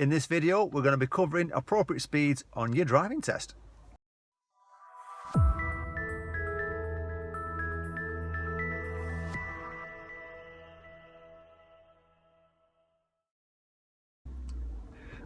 In this video, we're going to be covering appropriate speeds on your driving test.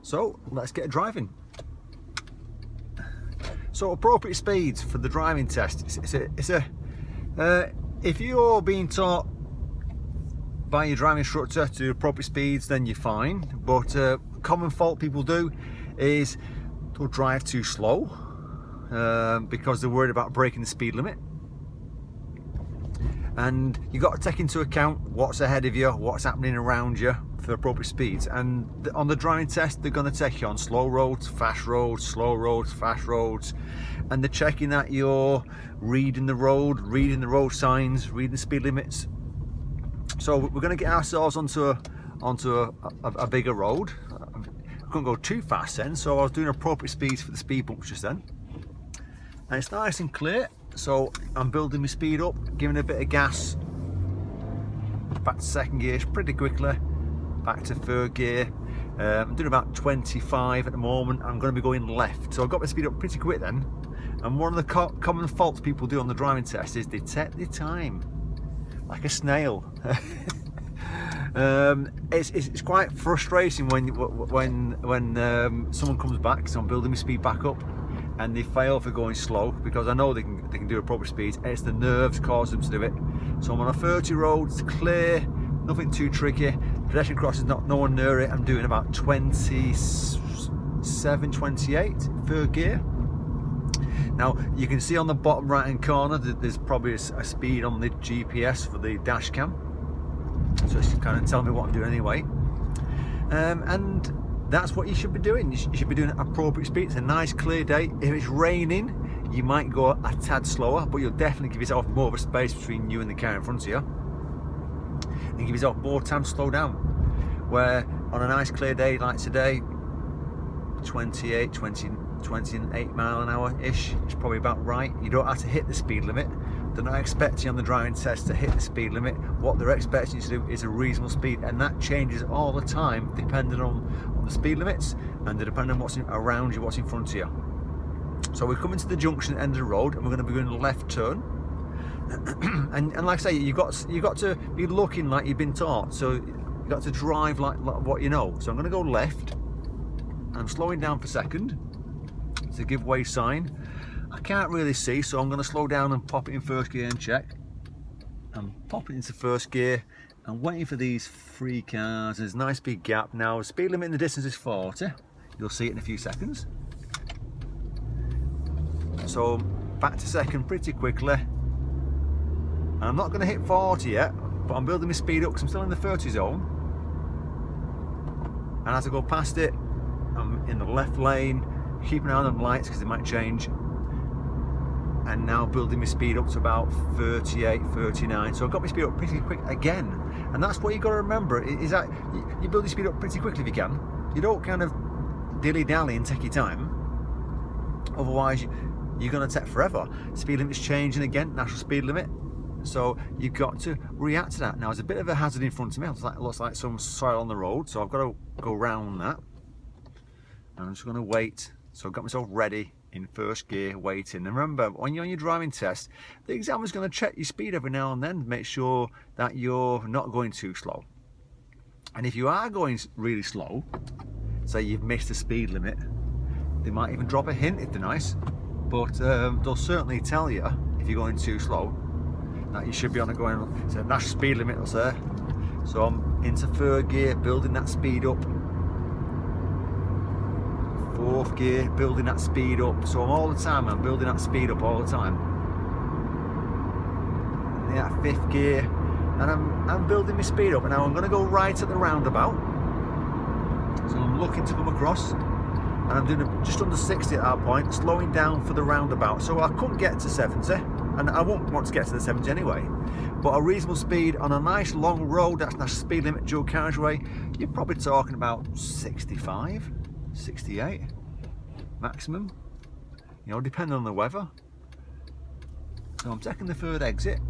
So let's get driving. So appropriate speeds for the driving test. If you're being taught by your driving instructor to do appropriate speeds, then you're fine. But common fault people do is they'll drive too slow because they're worried about breaking the speed limit. And you've got to take into account what's ahead of you, what's happening around you for appropriate speeds. And on the driving test, they're going to take you on slow roads, fast roads, slow roads, fast roads, and they're checking that you're reading the road signs, reading the speed limits. So we're going to get ourselves onto a bigger road. We couldn't go too fast then, so I was doing appropriate speeds for the speed bumps just then. And it's nice and clear. So I'm building my speed up, giving a bit of gas, back to second gear pretty quickly, back to third gear. I'm doing about 25 at the moment. I'm going to be going left, so I've got my speed up pretty quick then. And one of the common faults people do on the driving test is they take their time, like a snail. It's quite frustrating when someone comes back, so I'm building my speed back up, and they fail for going slow, because I know they can do appropriate speeds. It's the nerves cause them to do it. So I'm on a 30 road, it's clear, nothing too tricky. Pedestrian crossing, no one near it. I'm doing about 27, 28, third gear. Now you can see on the bottom right hand corner that there's probably a speed on the GPS for the dash cam. So it's kind of telling me what I'm doing anyway. And that's what you should be doing. You should be doing appropriate speed. It's a nice clear day. If it's raining, you might go a tad slower, but you'll definitely give yourself more of a space between you and the car in front of you, and give yourself more time to slow down. Where on a nice clear day like today, 28 mile an hour ish is probably about right. You don't have to hit the speed limit. They're not expecting on the driving test to hit the speed limit. What they're expecting you to do is a reasonable speed, and that changes all the time depending on the speed limits and depending on what's around you, what's in front of you. So we're coming to the junction at the end of the road, and we're going to be doing a left turn. and like I say, you've got to be looking like you've been taught. So you've got to drive like what you know. So I'm going to go left. I'm slowing down for second. It's a giveaway sign. I can't really see, so I'm going to slow down and pop it in first gear and check. I'm popping into first gear. I'm waiting for these three cars. There's a nice big gap now. The speed limit in the distance is 40. You'll see it in a few seconds. So back to second pretty quickly. I'm not going to hit 40 yet, but I'm building my speed up because I'm still in the 30 zone. And as I go past it, I'm in the left lane, keeping an eye on the lights because they might change. And now building my speed up to about 38, 39. So I've got my speed up pretty quick again. And that's what you've got to remember, is that you build your speed up pretty quickly if you can. You don't kind of dilly-dally and take your time. Otherwise, you're going to take forever. Speed limit's changing again, national speed limit. So you've got to react to that. Now, there's a bit of a hazard in front of me. It looks like some soil on the road. So I've got to go around that. And I'm just going to wait. So I've got myself ready in first gear, waiting. And remember, when you're on your driving test, the examiner's going to check your speed every now and then to make sure that you're not going too slow. And if you are going really slow, say you've missed the speed limit, they might even drop a hint if they're nice, but they'll certainly tell you if you're going too slow that you should be on it's a national speed limit, they'll say. So I'm into third gear, building that speed up. Fourth gear, building that speed up. So I'm building that speed up all the time. Yeah, fifth gear, and I'm building my speed up. And now I'm going to go right at the roundabout. So I'm looking to come across, and I'm doing just under 60 at that point, slowing down for the roundabout. So I couldn't get to 70, and I won't want to get to the 70 anyway. But a reasonable speed on a nice long road, that's national speed limit, dual carriageway, you're probably talking about 65. 68 maximum, you know, depending on the weather. So I'm taking the third exit,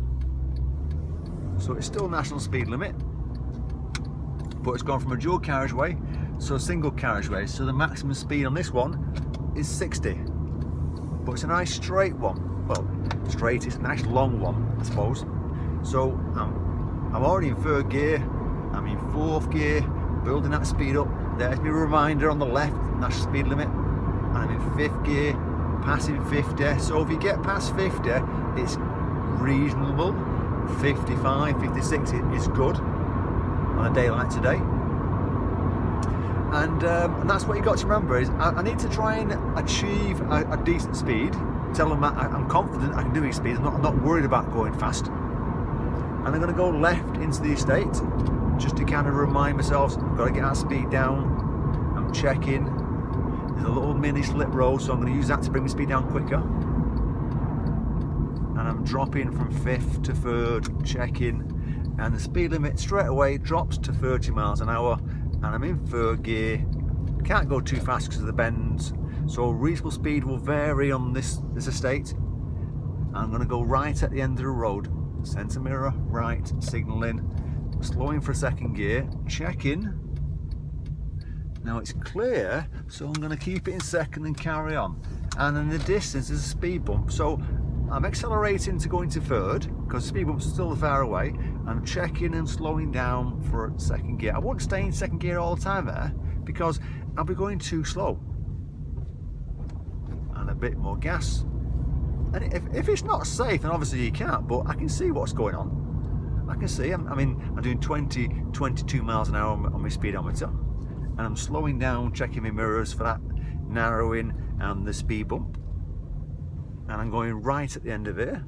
so it's still national speed limit, but it's gone from a dual carriageway So single carriageway, so the maximum speed on this one is 60. But it's a nice straight one. Well, straight, it's a nice long one, I suppose. So I'm already in third gear, I'm in fourth gear, building that speed up. There's my reminder on the left, national speed limit. And I'm in fifth gear, passing 50. So if you get past 50, it's reasonable. 55, 56 is good on a day like today. And that's what you got to remember is I need to try and achieve a decent speed. Tell them that I'm confident I can do these speeds. I'm not worried about going fast. And I'm going to go left into the estate just to kind of remind myself I've got to get that speed down. I'm checking. There's a little mini slip road, so I'm going to use that to bring the speed down quicker. And I'm dropping from fifth to third, checking, and the speed limit straight away drops to 30 miles an hour. And I'm in third gear. Can't go too fast because of the bends, so reasonable speed will vary on this estate. I'm going to go right at the end of the road, centre mirror right, signalling, slowing for a second gear, checking. Now it's clear, so I'm going to keep it in second and carry on. And in the distance there's a speed bump, so I'm accelerating to go into third because the speed bump's still far away. I'm checking and slowing down for second gear. I won't stay in second gear all the time there because I'll be going too slow. And a bit more gas. And if it's not safe, then obviously you can't, but I can see what's going on. I can see, I'm doing 22 miles an hour on my speedometer. And I'm slowing down, checking my mirrors for that narrowing and the speed bump. And I'm going right at the end of here,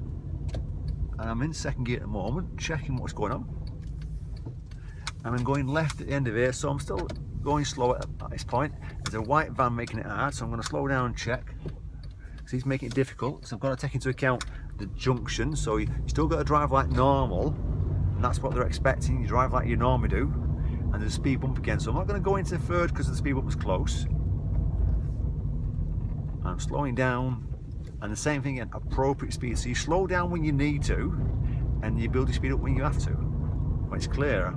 and I'm in second gear at the moment, checking what's going on. And I'm going left at the end of here, so I'm still going slow at this point. There's a white van making it hard, so I'm going to slow down and check. So he's making it difficult, so I've got to take into account the junction. So you still got to drive like normal, and that's what they're expecting. You drive like you normally do, and there's a speed bump again. So I'm not going to go into third because the speed bump was close. I'm slowing down. And the same thing again, appropriate speed. So you slow down when you need to, and you build your speed up when you have to. When it's clearer,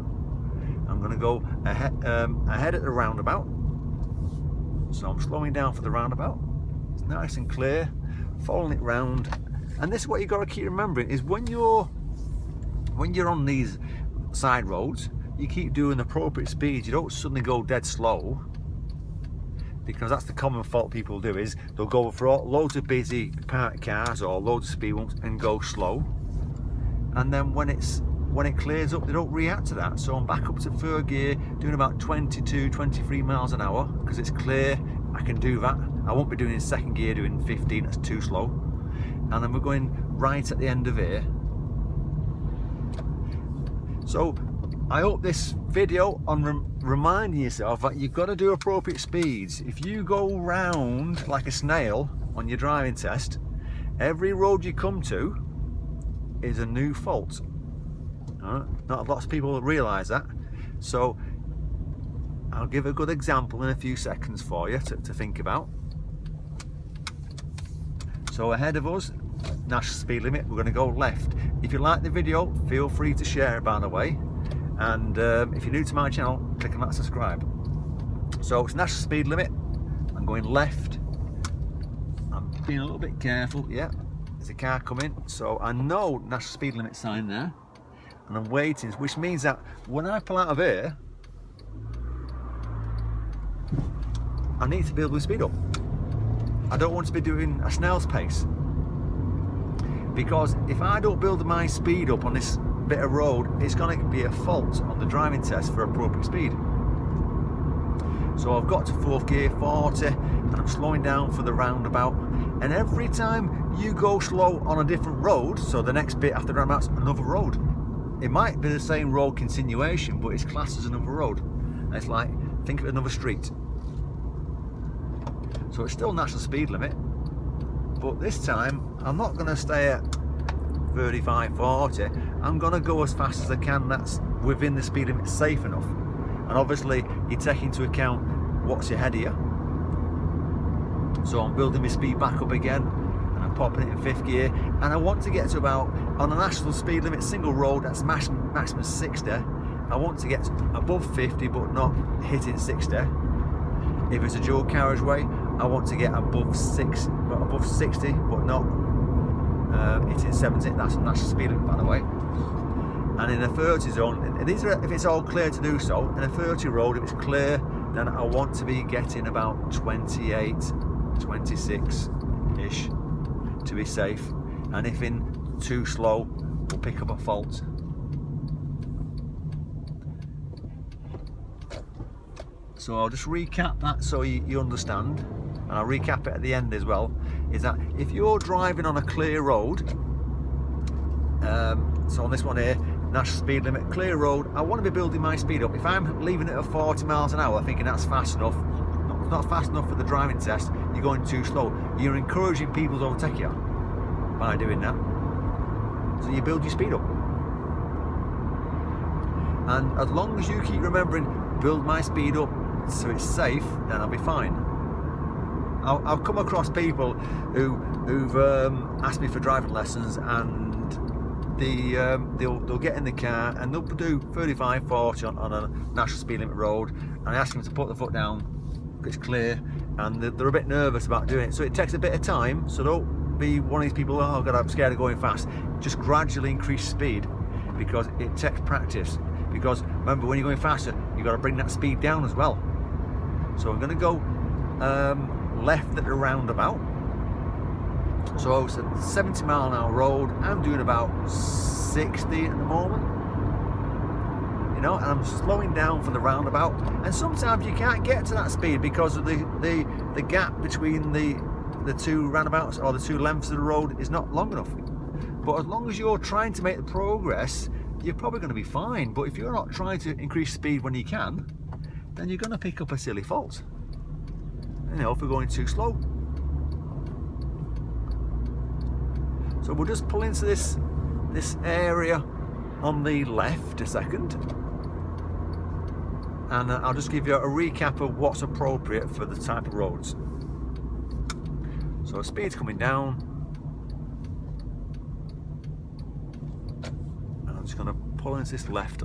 I'm going to go ahead at the roundabout. So I'm slowing down for the roundabout. It's nice and clear, following it round. And this is what you've got to keep remembering is when you're on these side roads, you keep doing appropriate speeds. You don't suddenly go dead slow. Because that's the common fault people do is they'll go for loads of busy parked cars or loads of speed bumps and go slow, and then when it clears up they don't react to that. So I'm back up to third gear doing about 22-23 miles an hour because it's clear. I can do that. I won't be doing in second gear doing 15, that's too slow. And then we're going right at the end of here. So I hope this video on reminding yourself that you've got to do appropriate speeds. If you go round like a snail on your driving test, every road you come to is a new fault. Not lots of people realise that. So I'll give a good example in a few seconds for you to think about. So ahead of us, national speed limit, we're going to go left. If you like the video, feel free to share it, by the way. And if you're new to my channel, click on that subscribe. So it's national speed limit. I'm going left. I'm being a little bit careful. Yeah, there's a car coming. So I know national speed limit sign there. And I'm waiting, which means that when I pull out of here, I need to be able to speed up. I don't want to be doing a snail's pace. Because if I don't build my speed up on this bit of road, it's going to be a fault on the driving test for appropriate speed. So I've got to fourth gear 40 and I'm slowing down for the roundabout, and every time you go slow on a different road, so the next bit after the roundabout's another road. It might be the same road continuation, but it's classed as another road. And it's like, think of another street. So it's still national speed limit, but this time I'm not going to stay at 35, 40. I'm going to go as fast as I can. That's within the speed limit, safe enough. And obviously you take into account what's ahead of you. So I'm building my speed back up again, and I'm popping it in fifth gear, and I want to get to about, on a national speed limit single road, that's maximum 60. I want to get above 50 but not hitting 60. If it's a dual carriageway, I want to get above 60, but not hitting 70. That's national speed limit, by the way. And in a 30 zone, these are if it's all clear to do so. In a 30 road, if it's clear, then I want to be getting about 28, 26-ish to be safe. And if in too slow, we'll pick up a fault. So I'll just recap that so you understand, and I'll recap it at the end as well, is that if you're driving on a clear road, so on this one here, national speed limit, clear road, I want to be building my speed up. If I'm leaving it at 40 miles an hour thinking that's fast enough, not fast enough for the driving test, you're going too slow. You're encouraging people to overtake you by doing that. So you build your speed up. And as long as you keep remembering, build my speed up so it's safe, then I'll be fine. I've come across people who've asked me for driving lessons, and they'll get in the car and they'll do 35, 40 on a national speed limit road, and I ask them to put the foot down, it's clear, and they're a bit nervous about doing it. So it takes a bit of time, so don't be one of these people, oh God, I'm scared of going fast. Just gradually increase speed, because it takes practice. Because remember, when you're going faster, you've got to bring that speed down as well. So I'm going to go left at the roundabout. So it's a 70 mile an hour road. I'm doing about 60 at the moment. You know, and I'm slowing down for the roundabout. And sometimes you can't get to that speed because of the gap between the two roundabouts, or the two lengths of the road, is not long enough. But as long as you're trying to make the progress, you're probably going to be fine. But if you're not trying to increase speed when you can, then you're going to pick up a silly fault. You know, if we're going too slow. So we'll just pull into this area on the left a second, and I'll just give you a recap of what's appropriate for the type of roads. So speed's coming down, and I'm just going to pull into this left.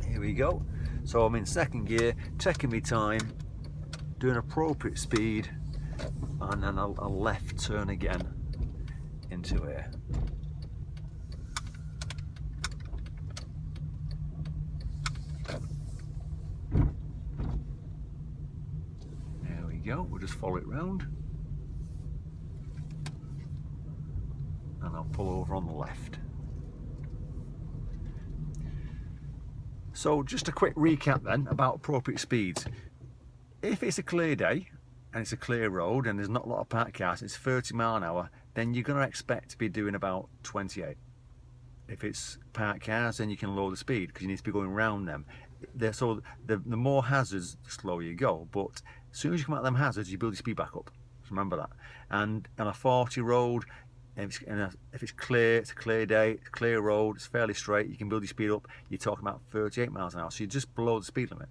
Here we go. So I'm in second gear, taking my time, doing appropriate speed, and then a left turn again into here. There we go, we'll just follow it round, and I'll pull over on the left. So just a quick recap then about appropriate speeds. If it's a clear day and it's a clear road and there's not a lot of parked cars, it's 30 mile an hour, then you're going to expect to be doing about 28. If it's parked cars, then you can lower the speed because you need to be going around them. So the more hazards, the slower you go. But as soon as you come out of them hazards, you build your speed back up. So remember that. And on a 40 road, if it's clear, it's a clear day, it's a clear road, it's fairly straight, you can build your speed up. You're talking about 38 miles an hour, so you're just below the speed limit.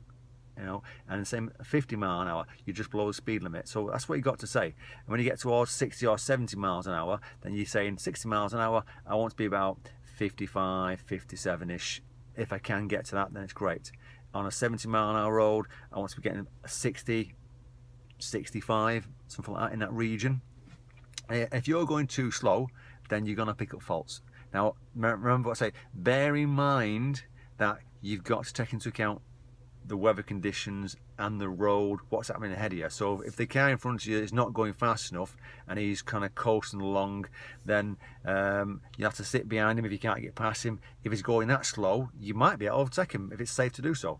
You know, and the same 50 mile an hour, you're just below the speed limit. So that's what you got to say. And when you get towards 60 or 70 miles an hour, then you're saying 60 miles an hour, I want to be about 55, 57-ish. If I can get to that, then it's great. On a 70 mile an hour road, I want to be getting 60, 65, something like that in that region. If you're going too slow, then you're going to pick up faults. Now, remember what I say, bear in mind that you've got to take into account the weather conditions and the road, what's happening ahead of you. So if the car in front of you is not going fast enough and he's kind of coasting along, then you have to sit behind him if you can't get past him. If he's going that slow, you might be able to overtake him if it's safe to do so.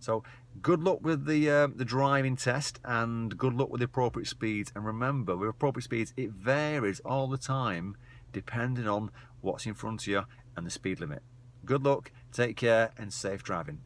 So good luck with the driving test, and good luck with the appropriate speeds. And remember, with appropriate speeds, it varies all the time depending on what's in front of you and the speed limit. Good luck, take care, and safe driving.